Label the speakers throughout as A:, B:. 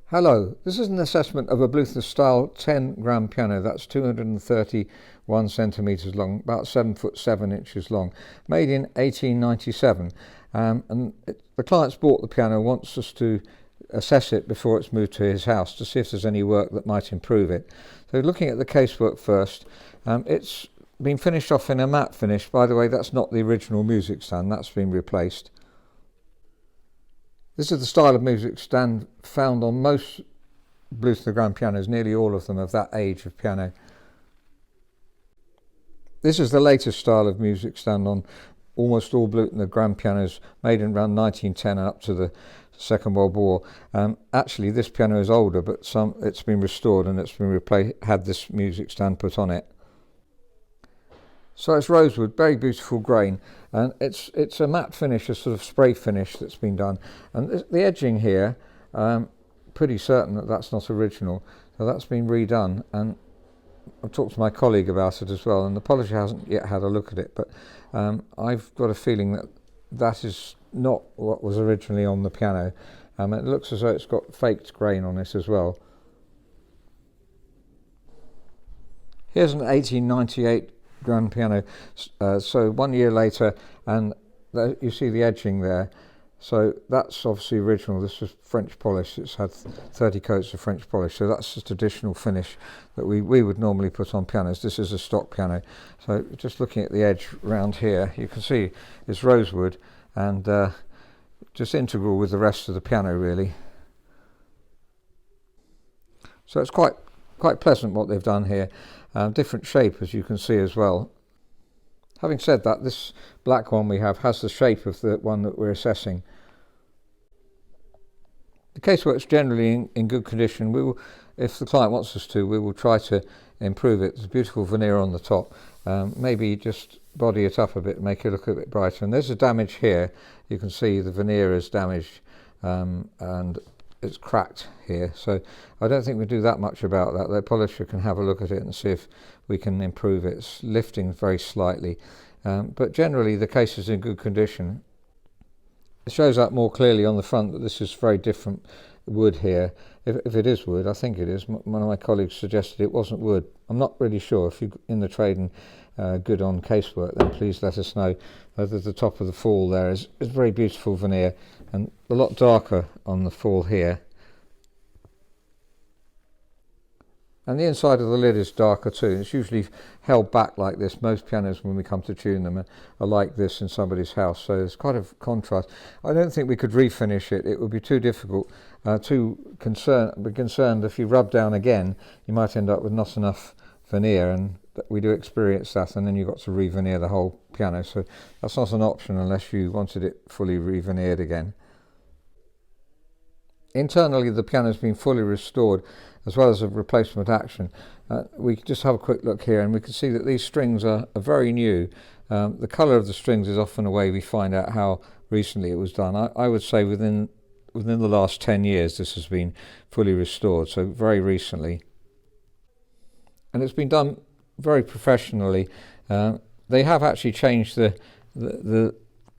A: Hello, this is an assessment of a Bluthner style 10 gram piano. That's 231 centimetres long, about 7'7" long, made in 1897. The client's bought the piano, wants us to assess it before it's moved to his house to see if there's any work that might improve it. So looking at the casework first, it's been finished off in a matte finish. By the way, that's not the original music stand, that's been replaced. This is the style of music stand found on most Bluthner grand pianos, nearly all of them of that age of piano. This is the latest style of music stand on almost all Bluthner grand pianos made in around 1910 and up to the Second World War. Actually, this piano is older, but it's been restored and it's been had this music stand put on it. So it's rosewood, very beautiful grain, and it's a matte finish, a sort of spray finish that's been done. And the edging here, pretty certain that that's not original, so that's been redone. And I've talked to my colleague about it as well, and the polisher hasn't yet had a look at it, but I've got a feeling that that is not what was originally on the piano. It looks as though it's got faked grain on it as well. Here's an 1898 grand piano, so 1 year later, and you see the edging there, so that's obviously original. This was French polish, it's had 30 coats of French polish, so that's just additional finish that we would normally put on pianos. This is a stock piano, so just looking at the edge round here, you can see it's rosewood and just integral with the rest of the piano really. So it's quite pleasant what they've done here. Different shape, as you can see as well. Having said that, this black one we have has the shape of the one that we're assessing. The casework's generally in good condition. We will, if the client wants us to, we will try to improve it. There's a beautiful veneer on the top. Maybe just body it up a bit, make it look a bit brighter. And there's a damage here. You can see the veneer is damaged and it's cracked here, so I don't think we do that much about that. The polisher can have a look at it and see if we can improve it. It's lifting very slightly, but generally the case is in good condition. It shows up more clearly on the front that this is very different wood here. If it is wood, I think it is. One of my colleagues suggested it wasn't wood. I'm not really sure. If you're in the trade and good on casework, then please let us know. The top of the fall there is very beautiful veneer and a lot darker on the fall here. And the inside of the lid is darker too. It's usually held back like this. Most pianos, when we come to tune them, are like this in somebody's house. So there's quite a contrast. I don't think we could refinish it. It would be too difficult. Be concerned if you rub down again, you might end up with not enough veneer, and we do experience that. And then you've got to re-veneer the whole piano. So that's not an option unless you wanted it fully re-veneered again. Internally, the piano has been fully restored, as well as a replacement action. We can just have a quick look here, and we can see that these strings are very new. The colour of the strings is often a way we find out how recently it was done. I would say within the last 10 years this has been fully restored, so very recently. And it's been done very professionally. They have actually changed the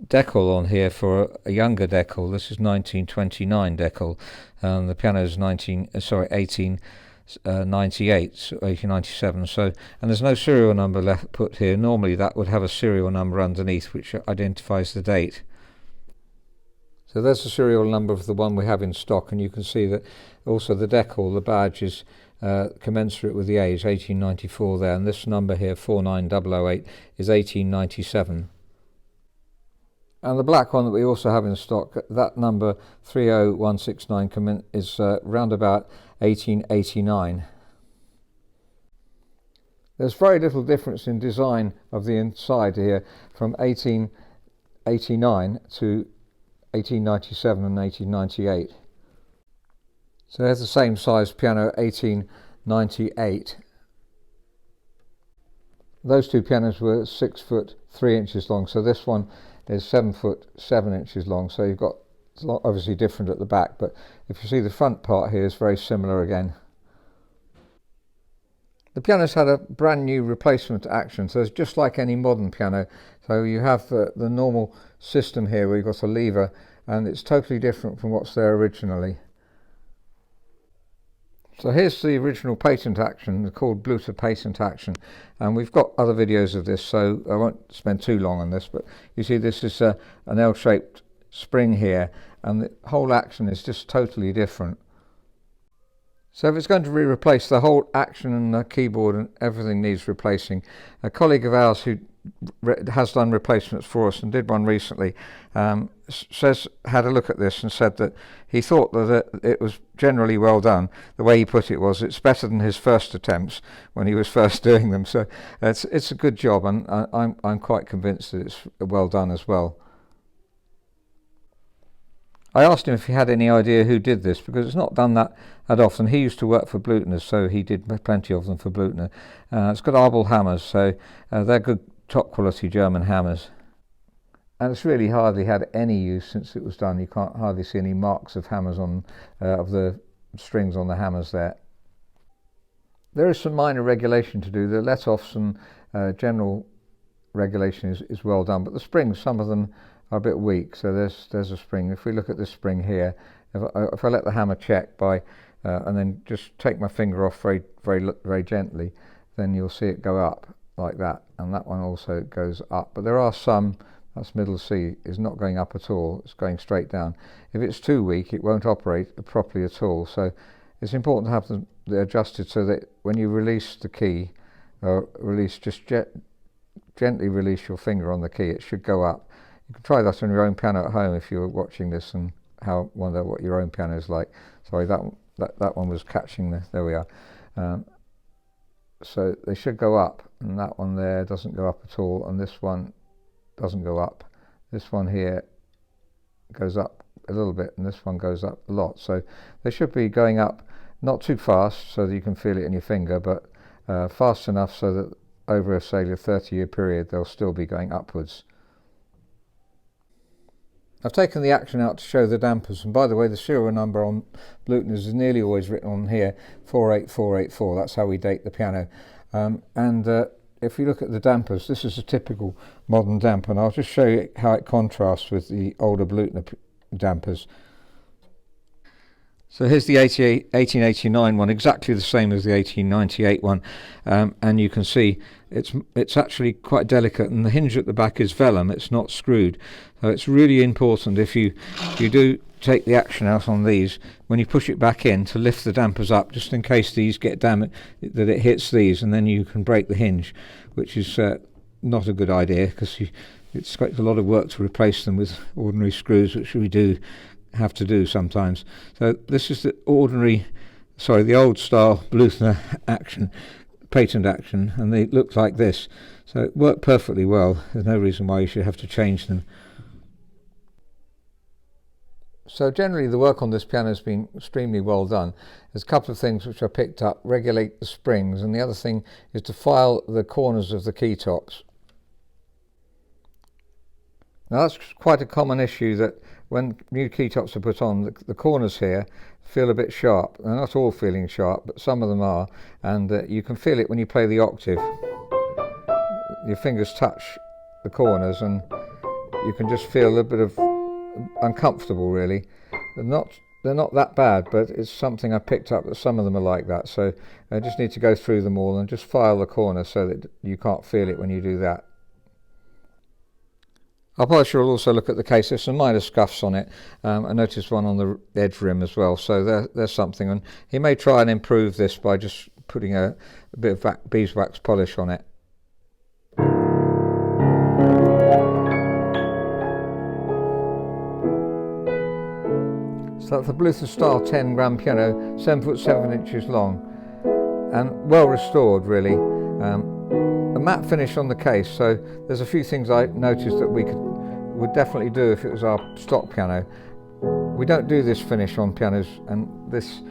A: decal on here for a younger decal. This is 1929 decal. The piano is 1898, 1897. So, and there's no serial number put here. Normally that would have a serial number underneath which identifies the date. So there's the serial number of the one we have in stock, and you can see that also the decal, the badge, is commensurate with the age, 1894 there, and this number here, 49008, is 1897. And the black one that we also have in stock, that number 30169 is round about 1889. There's very little difference in design of the inside here from 1889 to 1897 and 1898. So there's the same size piano, 1898. Those two pianos were 6 foot 3 inches long, so this one is 7 foot 7 inches long, so you've got, it's obviously different at the back, but if you see the front part here is very similar again. The piano's had a brand new replacement action, so it's just like any modern piano. So you have the normal system here where you've got a lever, and it's totally different from what's there originally. So here's the original patent action, called Bluthner patent action, and we've got other videos of this, so I won't spend too long on this, but you see this is an L-shaped spring here, and the whole action is just totally different. So if it's going to be replaced, the whole action and the keyboard and everything needs replacing. A colleague of ours who has done replacements for us and did one recently had a look at this and said that he thought that it was generally well done. The way he put it was, it's better than his first attempts when he was first doing them. So it's a good job, and I'm quite convinced that it's well done as well. I asked him if he had any idea who did this, because it's not done that often. He used to work for Bluthner, so he did plenty of them for Bluthner. It's got Arbel hammers, so they're good, top quality German hammers. And it's really hardly had any use since it was done. You can't hardly see any marks of hammers on of the strings on the hammers there. There is some minor regulation to do. The let-offs and general regulation is well done, but the springs, some of them are a bit weak. So there's a spring. If we look at this spring here, if I let the hammer check by and then just take my finger off very gently, then you'll see it go up like that, and that one also goes up. But there are some, that's middle C, is not going up at all, it's going straight down. If it's too weak, it won't operate properly at all. So it's important to have them adjusted so that when you release the key, just gently release your finger on the key, it should go up. You can try that on your own piano at home if you're watching this and wonder what your own piano is like. Sorry, that one was catching there we are. So they should go up, and that one there doesn't go up at all, and this one doesn't go up. This one here goes up a little bit, and this one goes up a lot. So they should be going up not too fast so that you can feel it in your finger, but fast enough so that over, say, a 30-year period they'll still be going upwards. I've taken the action out to show the dampers, and by the way, the serial number on Bluthner's is nearly always written on here, 48484. That's how we date the piano. If you look at the dampers, this is a typical modern damper, and I'll just show you how it contrasts with the older Bluthner dampers. So here's the 1889 one, exactly the same as the 1898 one, and you can see it's actually quite delicate, and the hinge at the back is vellum, it's not screwed. So it's really important if you do take the action out on these, when you push it back in, to lift the dampers up, just in case these get damaged, that it hits these, and then you can break the hinge, which is not a good idea, because it's quite a lot of work to replace them with ordinary screws, which we do have to do sometimes. So this is the old style Bluthner action, patent action, and they look like this. So it worked perfectly well. There's no reason why you should have to change them. So generally the work on this piano has been extremely well done. There's a couple of things which I picked up: regulate the springs, and the other thing is to file the corners of the key tops. Now that's quite a common issue, that when new key tops are put on, the corners here feel a bit sharp. They're not all feeling sharp, but some of them are, and you can feel it when you play the octave. Your fingers touch the corners and you can just feel a little bit of uncomfortable, really. They're not that bad, but it's something I picked up, that some of them are like that. So I just need to go through them all and just file the corners so that you can't feel it when you do that. I'll probably sure also look at the case. There's some minor scuffs on it. I noticed one on the edge rim as well, so there's something. And he may try and improve this by just putting a bit of beeswax polish on it. So that's the Bluthner style 10 grand piano, 7 foot 7 inches long, and well restored, really. A matte finish on the case, so there's a few things I noticed that we would definitely do if it was our stock piano. We don't do this finish on pianos, and this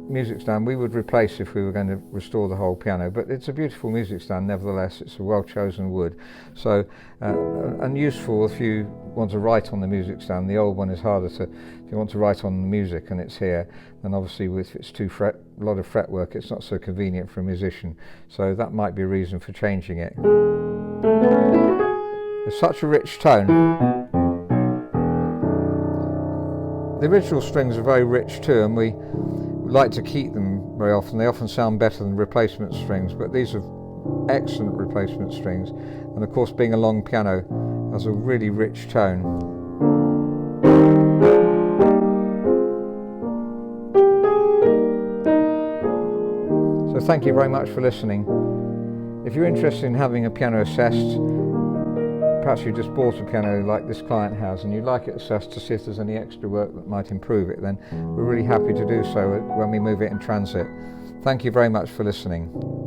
A: music stand we would replace if we were going to restore the whole piano, but it's a beautiful music stand nevertheless. It's a well chosen wood, so and useful if you want to write on the music stand. The old one is harder to, if you want to write on the music and it's here, then obviously if it's a lot of fretwork, it's not so convenient for a musician, so that might be a reason for changing it. There's such a rich tone. The original strings are very rich too, and we like to keep them very often. They often sound better than replacement strings, but these are excellent replacement strings. And of course, being a long piano, has a really rich tone. So thank you very much for listening. If you're interested in having a piano assessed, perhaps you just bought a piano like this client has and you'd like it assessed to see if there's any extra work that might improve it, then we're really happy to do so when we move it in transit. Thank you very much for listening.